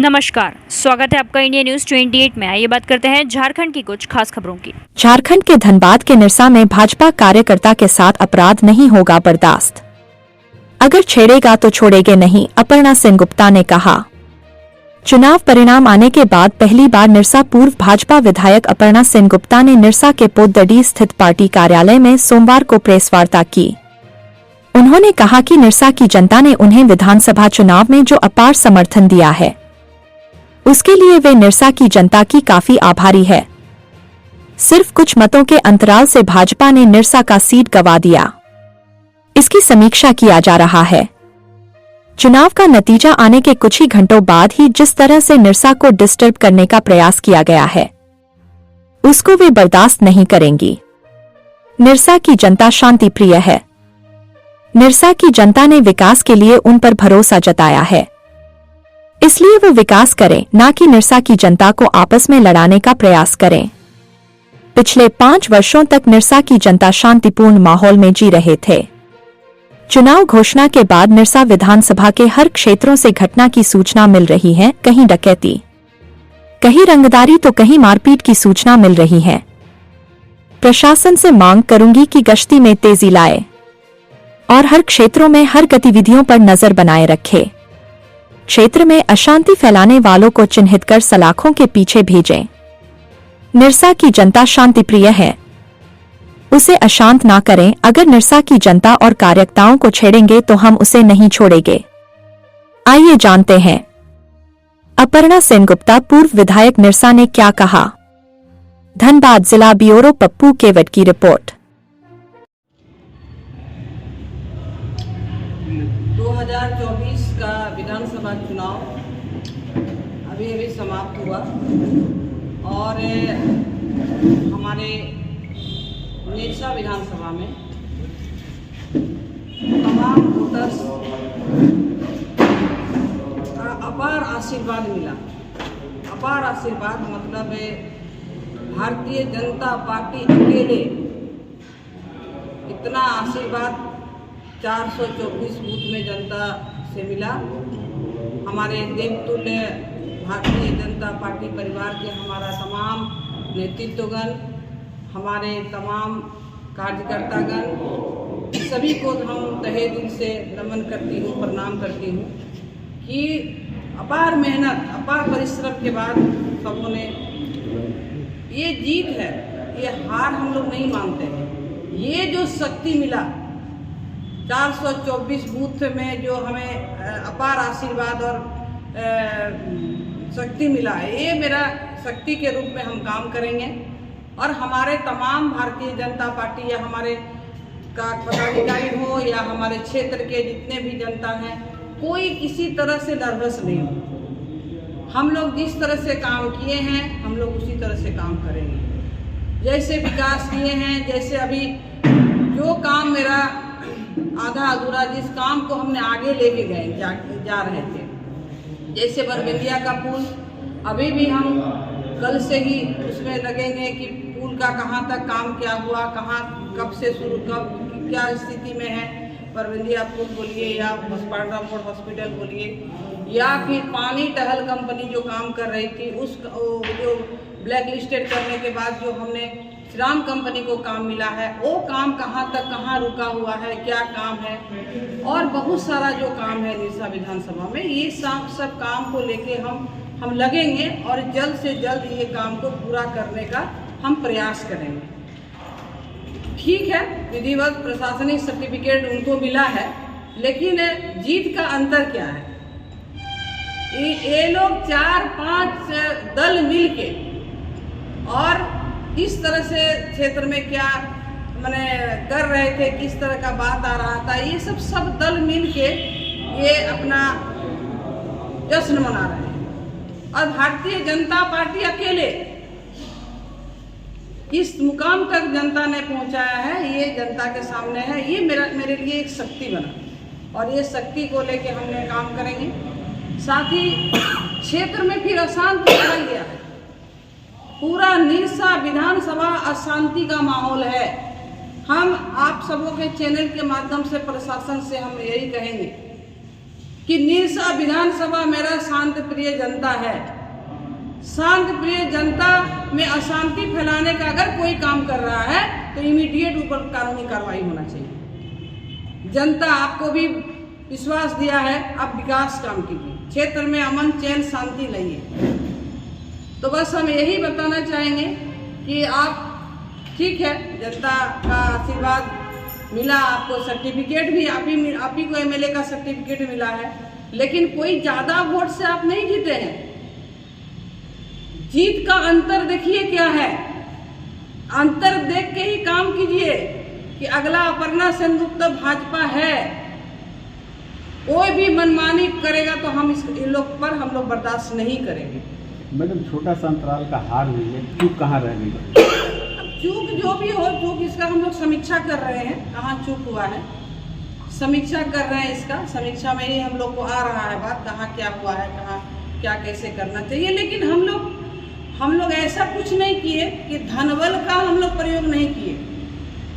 नमस्कार, स्वागत है आपका इंडिया न्यूज 28 में। आइए बात करते हैं झारखंड की कुछ खास खबरों की। झारखंड के धनबाद के निरसा में भाजपा कार्यकर्ता के साथ अपराध नहीं होगा बर्दाश्त, अगर छेड़ेगा तो छोड़ेंगे नहीं, अपर्णा सेनगुप्ता ने कहा। चुनाव परिणाम आने के बाद पहली बार निरसा पूर्व भाजपा विधायक अपर्णा सेनगुप्ता ने निरसा के पोद्दडी स्थित पार्टी कार्यालय में सोमवार को प्रेस वार्ता की। उन्होंने कहा कि निरसा की जनता ने उन्हें विधानसभा चुनाव में जो अपार समर्थन दिया है, उसके लिए वे निरसा की जनता की काफी आभारी है। सिर्फ कुछ मतों के अंतराल से भाजपा ने निरसा का सीट गंवा दिया, इसकी समीक्षा किया जा रहा है। चुनाव का नतीजा आने के कुछ ही घंटों बाद ही जिस तरह से निरसा को डिस्टर्ब करने का प्रयास किया गया है, उसको वे बर्दाश्त नहीं करेंगी। निरसा की जनता शांति प्रिय है। निरसा की जनता ने विकास के लिए उन पर भरोसा जताया है, इसलिए वो विकास करें, ना कि निरसा की जनता को आपस में लड़ाने का प्रयास करें। पिछले 5 वर्षों तक निरसा की जनता शांतिपूर्ण माहौल में जी रहे थे। चुनाव घोषणा के बाद निरसा विधानसभा के हर क्षेत्रों से घटना की सूचना मिल रही है, कहीं डकैती, कहीं रंगदारी तो कहीं मारपीट की सूचना मिल रही है। प्रशासन से मांग करूंगी कि गश्ती में तेजी लाए और हर क्षेत्रों में हर गतिविधियों पर नजर बनाए रखे। क्षेत्र में अशांति फैलाने वालों को चिन्हित कर सलाखों के पीछे भेजें। निरसा की जनता शांति प्रिय है, उसे अशांत ना करें। अगर निरसा की जनता और कार्यकर्ताओं को छेड़ेंगे तो हम उसे नहीं छोड़ेंगे। आइए जानते हैं अपर्णा सेनगुप्ता पूर्व विधायक निरसा ने क्या कहा। धनबाद जिला ब्यूरो पप्पू केवट की रिपोर्ट। 2024 का विधानसभा चुनाव अभी समाप्त हुआ और हमारे निरसा विधानसभा में तमाम वोटर्स का अपार आशीर्वाद मिला। अपार आशीर्वाद मतलब भारतीय जनता पार्टी अकेले इतना आशीर्वाद 424 बूथ में जनता से मिला। हमारे देवतुल्य भारतीय जनता पार्टी परिवार के हमारा तमाम नेतृत्वगण, हमारे तमाम कार्यकर्तागण, सभी को हम तहे दिल से नमन करती हूँ, प्रणाम करती हूँ कि अपार मेहनत, अपार परिश्रम के बाद सबों ने ये जीत है, ये हार हम लोग नहीं मानते हैं। ये जो शक्ति मिला 424 बूथ में, जो हमें अपार आशीर्वाद और शक्ति मिला है, ये मेरा शक्ति के रूप में हम काम करेंगे और हमारे तमाम भारतीय जनता पार्टी या हमारे का पदाधिकारी हो या हमारे क्षेत्र के जितने भी जनता हैं, कोई किसी तरह से नर्वस नहीं हो। हम लोग जिस तरह से काम किए हैं हम लोग उसी तरह से काम करेंगे। जैसे विकास किए हैं, जैसे अभी जो काम मेरा आधा अधूरा, जिस काम को हमने आगे लेके गए जा रहे थे, जैसे बरबेलिया का पुल, अभी भी हम कल से ही उसमें लगेंगे कि पुल का कहाँ तक काम क्या हुआ, कहाँ कब से शुरू, कब क्या स्थिति में है। बरबेलिया पुल बोलिए या पांडा मोड़ हॉस्पिटल बोलिए या फिर पानी टहल कंपनी जो काम कर रही थी, उस जो ब्लैक लिस्टेड करने के बाद जो हमने श्रीराम कंपनी को काम मिला है, वो काम कहाँ तक कहाँ रुका हुआ है, क्या काम है, और बहुत सारा जो काम है निरसा विधानसभा में, ये सब काम को लेके हम लगेंगे और जल्द से जल्द ये काम को पूरा करने का हम प्रयास करेंगे। ठीक है, विधिवत प्रशासनिक सर्टिफिकेट उनको मिला है, लेकिन जीत का अंतर क्या है? ये लोग 4-5 दल मिलके और किस तरह से क्षेत्र में क्या माने कर रहे थे, किस तरह का बात आ रहा था, ये सब दल मिल के ये अपना जश्न मना रहे हैं। और भारतीय जनता पार्टी अकेले इस मुकाम तक जनता ने पहुंचाया है, ये जनता के सामने है। ये मेरे लिए एक शक्ति बना और ये शक्ति को लेके हमने काम करेंगे। साथ ही क्षेत्र में फिर अशांति फैल गया है, पूरा निरसा विधानसभा अशांति का माहौल है। हम आप सबों के चैनल के माध्यम से प्रशासन से हम यही कहेंगे कि निरसा विधानसभा मेरा शांत प्रिय जनता है। शांत प्रिय जनता में अशांति फैलाने का अगर कोई काम कर रहा है तो इमीडिएट ऊपर कानूनी कार्रवाई होना चाहिए। जनता आपको भी विश्वास दिया है, आप विकास काम कीजिए, क्षेत्र में अमन चैन शांति लाइए। तो बस हम यही बताना चाहेंगे कि आप ठीक है, जनता का आशीर्वाद मिला, आपको सर्टिफिकेट भी आप ही को एमएलए का सर्टिफिकेट मिला है, लेकिन कोई ज्यादा वोट से आप नहीं जीते हैं। जीत का अंतर देखिए क्या है, अंतर देख के ही काम कीजिए कि अगला अपर्णा सेनगुप्ता भाजपा है। कोई भी मनमानी करेगा तो हम इन लोग पर हम लोग बर्दाश्त नहीं करेंगे। मैडम, छोटा सा अंतराल का हार हुई है, चूक कहाँ रह गई? चूक जो भी हो, चूक इसका हम लोग समीक्षा कर रहे हैं, कहाँ चूक हुआ है समीक्षा कर रहे हैं। इसका समीक्षा में ही हम लोग को आ रहा है बात, कहाँ क्या हुआ है, कहाँ क्या कैसे करना चाहिए। लेकिन हम लोग ऐसा कुछ नहीं किए कि धनबल का हम लोग प्रयोग नहीं किए,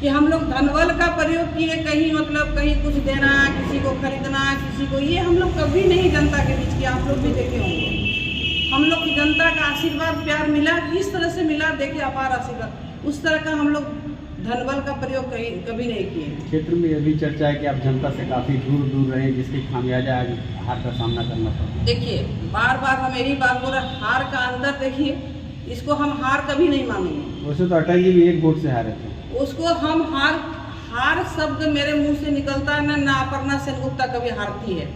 कि हम लोग धनबल का प्रयोग किए कहीं मतलब कहीं कुछ देना, किसी को खरीदना, किसी को, ये हम लोग कभी नहीं जनता के बीच किया। आप लोग भी देखे होंगे हम लोग की जनता का आशीर्वाद प्यार मिला, किस तरह से मिला, देखिए अपार आशीर्वाद। उस तरह का हम लोग धनबल का प्रयोग कभी नहीं किए। क्षेत्र में यह भी चर्चा है कि आप जनता से काफी दूर रहे, जिसकी खामियाजा आज हार का सामना करना पड़ा। देखिए बार बार हम यही बात बोल रहे, हार का अंदर देखिए, इसको हम हार कभी नहीं मानेंगे। वैसे तो अटल जी भी एक वोट से हारे थे, उसको हम हार शब्द मेरे मुंह से निकलता है ना अपर्णा सेनगुप्ता कभी हारती है,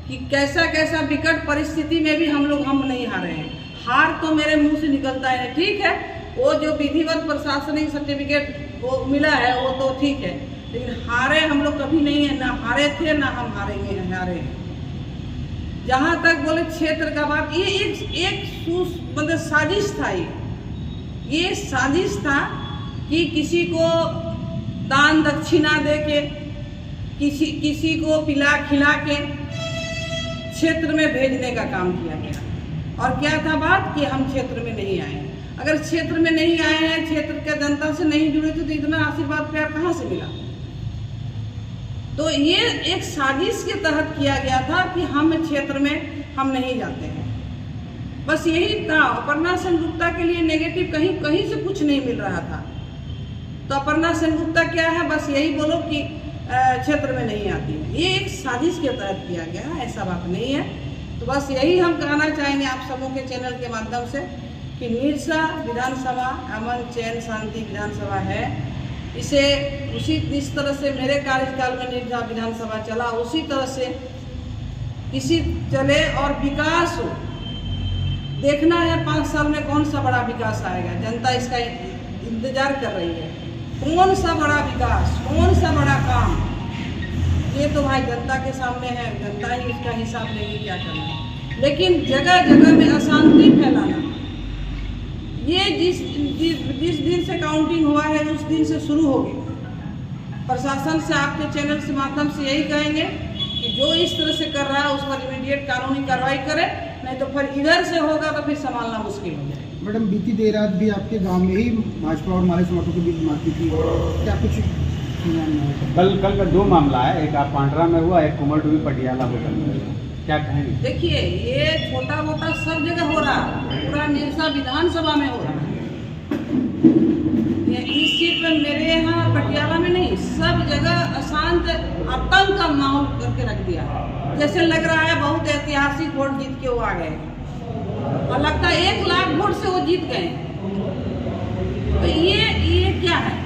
कि कैसा विकट परिस्थिति में भी हम नहीं हारे हैं। हार तो मेरे मुंह से निकलता है। ठीक है, वो जो विधिवत प्रशासनिक सर्टिफिकेट वो मिला है वो तो ठीक है, लेकिन हारे हम लोग कभी नहीं है, ना हारे थे ना हम हारे हैं। जहाँ तक बोले क्षेत्र का बात, ये एक मतलब साजिश था। ये साजिश था कि किसी को दान दक्षिणा दे के, किसी को पिला खिला के क्षेत्र में भेजने का काम किया गया। और क्या था बात कि हम क्षेत्र में नहीं आए। अगर क्षेत्र में नहीं आए हैं, क्षेत्र के जनता से नहीं जुड़े थे, तो इतना आशीर्वाद प्यार कहाँ से मिला? तो ये एक साजिश के तहत किया गया था कि हम क्षेत्र में हम नहीं जाते हैं। बस यही था। अपर्णा सेनगुप्ता के लिए नेगेटिव कहीं से कुछ नहीं मिल रहा था। तो अपर्णा सेनगुप्ता क्या है, बस यही बोलो कि क्षेत्र में नहीं आती है। ये एक साजिश के तहत किया गया, ऐसा बात नहीं है। तो बस यही हम कहना चाहेंगे आप सबों के चैनल के माध्यम से कि निरसा विधानसभा अमन चैन शांति विधानसभा है। इसे जिस तरह से मेरे कार्यकाल में निरसा विधानसभा चला, उसी तरह से इसी चले और विकास हो। देखना है 5 साल में कौन सा बड़ा विकास आएगा। जनता इसका इंतजार कर रही है, कौन सा बड़ा विकास, कौन सा बड़ा काम। ये तो भाई जनता के सामने है, जनता ही इसका हिसाब लेगी क्या करना है। लेकिन जगह जगह में अशांति फैलाना, ये जिस दिन से काउंटिंग हुआ है उस दिन से शुरू होगी। प्रशासन से आपके चैनल से माध्यम से यही कहेंगे कि जो इस तरह से कर रहा है उस पर इमीडिएट कानूनी कार्रवाई करे, नहीं तो फिर इधर से होगा तो फिर संभालना मुश्किल हो जाएगा। मैडम, बीती देर रात भी आपके गांव में ही भाजपा और हमारे समर्थकों के बीच मारपीट की, क्या कुछ? कल का 2 मामला है, एक आप पांड्रा में हुआ, एक कुमरडुबी पटियाला होटल में हुआ। क्या कहेंगे? देखिए ये छोटा मोटा सब जगह हो रहा है, पूरा निरसा विधानसभा में हो रहा है। इस सीट में मेरे यहाँ पटियाला में नहीं, सब जगह अशांत आतंक का माहौल करके रख दिया। जैसे लग रहा है बहुत ऐतिहासिक वोट जीत के वो आ गए, और लगता है 1 लाख वोट से वो जीत गए। तो ये क्या है?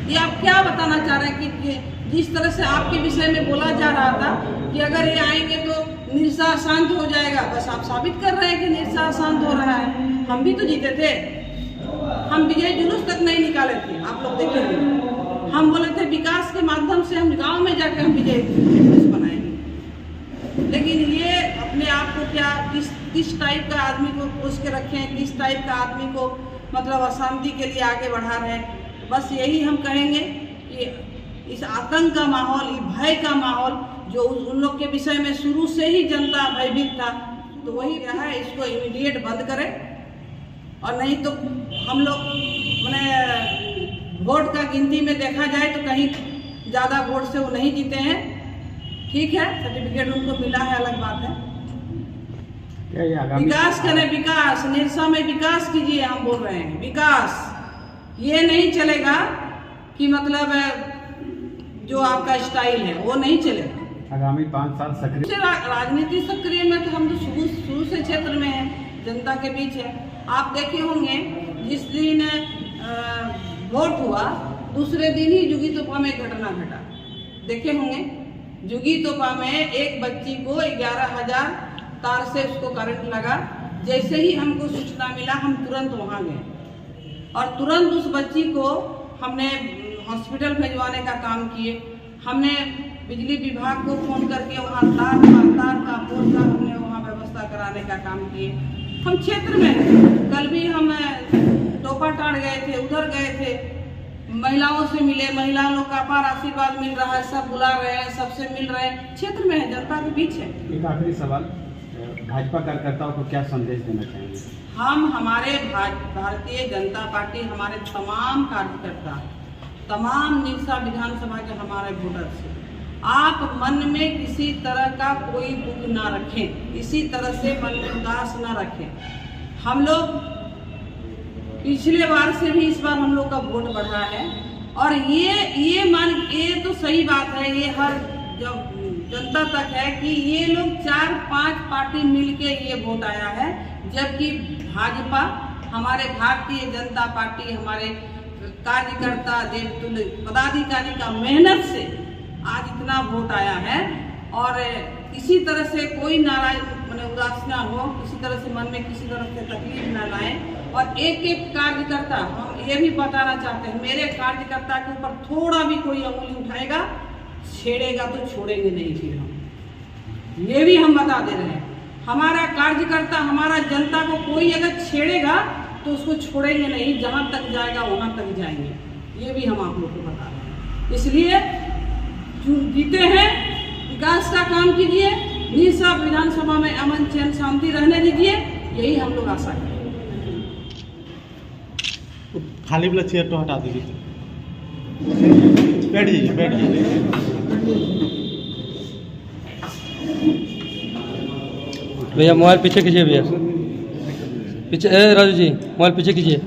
ये आप क्या बताना चाह रहे हैं कि जिस तरह से आपके विषय में बोला जा रहा था कि अगर ये आएंगे तो निरसा शांत हो जाएगा, बस आप साबित कर रहे हैं कि निरसा शांत हो रहा है। हम भी तो जीते थे, हम विजय जुलूस तक नहीं निकाले थे, आप लोग देखेंगे। हम बोले थे विकास के माध्यम से हम गांव में जाकर हम विजय जुलूस बनाएंगे। लेकिन ये अपने आप को क्या किस टाइप का आदमी को पोस के रखे हैं, किस टाइप का आदमी को मतलब अशांति के लिए आगे बढ़ा रहे हैं। बस यही हम कहेंगे कि इस आतंक का माहौल, भय का माहौल जो उन लोग के विषय में शुरू से ही जनता भयभीत था, तो वही रहा है। इसको इमीडिएट बंद करें, और नहीं तो हम लोग मैंने वोट का गिनती में देखा जाए तो कहीं ज़्यादा वोट से वो नहीं जीते हैं। ठीक है, सर्टिफिकेट उनको मिला है, अलग बात है। क्या ये आगामी विकास करें, विकास निरसा में विकास कीजिए, हम बोल रहे हैं विकास। ये नहीं चलेगा कि मतलब जो आपका स्टाइल है वो नहीं चलेगा। आगामी 5 साल सक्रिय राजनीति सक्रिय में तो हम तो शुरू से क्षेत्र में है, जनता के बीच है। आप देखे होंगे जिस दिन वोट हुआ दूसरे दिन ही जुगी तोपा में घटना घटा, देखे होंगे। जुगी तोपा में एक बच्ची को 11,000 तार से उसको करंट लगा। जैसे ही हमको सूचना मिला हम तुरंत वहाँ गए और तुरंत उस बच्ची को हमने हॉस्पिटल भिजवाने का काम किए। हमने बिजली विभाग को फोन करके वहाँ तार का पोल का हमने वहाँ व्यवस्था कराने का काम किए। हम क्षेत्र में कल भी हम टोपाटाड़ गए थे, उधर गए थे, महिलाओं से मिले, महिला लोग का अपार आशीर्वाद मिल रहा है, सब बुला रहे हैं, सबसे मिल रहे हैं, क्षेत्र में है, जनता के बीच है। एक आखिरी सवाल, भाजपा कार्यकर्ताओं को क्या संदेश देना चाहेंगे? हम हमारे भारतीय जनता पार्टी, हमारे तमाम कार्यकर्ता, तमाम निरसा विधानसभा के हमारे वोटर से, आप मन में किसी तरह का कोई दुख ना रखें, इसी तरह से मन में उदास ना रखें। हम लोग पिछले बार से भी इस बार हम लोग का वोट बढ़ा है और ये तो सही बात है, ये हर जब जनता तक है कि ये लोग 4-5 पार्टी मिलके ये वोट आया है, जबकि भाजपा, हमारे भारतीय जनता पार्टी, हमारे कार्यकर्ता देवतुल्य पदाधिकारी का मेहनत से आज इतना वोट आया है। और इसी तरह से कोई नाराज माने उदास ना हो, किसी तरह से मन में किसी तरह से तकलीफ ना लाए। और एक कार्यकर्ता, हम ये भी बताना चाहते हैं, मेरे कार्यकर्ता के ऊपर थोड़ा भी कोई अंगुली उठाएगा, छेड़ेगा तो छोड़ेंगे नहीं फिर हम, ये भी हम बता दे रहे हैं। हमारा कार्यकर्ता, हमारा जनता को कोई अगर छेड़ेगा तो उसको छोड़ेंगे नहीं, जहाँ तक जाएगा वहाँ तक जाएंगे, ये भी हम आप लोग को बता रहे हैं। इसलिए जीते हैं, विकास का काम कीजिए, निरसा विधानसभा में अमन चैन शांति रहने दीजिए, यही हम लोग आशा करें। खाली वाला चेयर तो हटा दीजिए, बैठ जाइए, बैठ जाइए। भैया मोबाइल पीछे कीजिए, भैया पीछे, राजू जी मोबाइल पीछे कीजिए।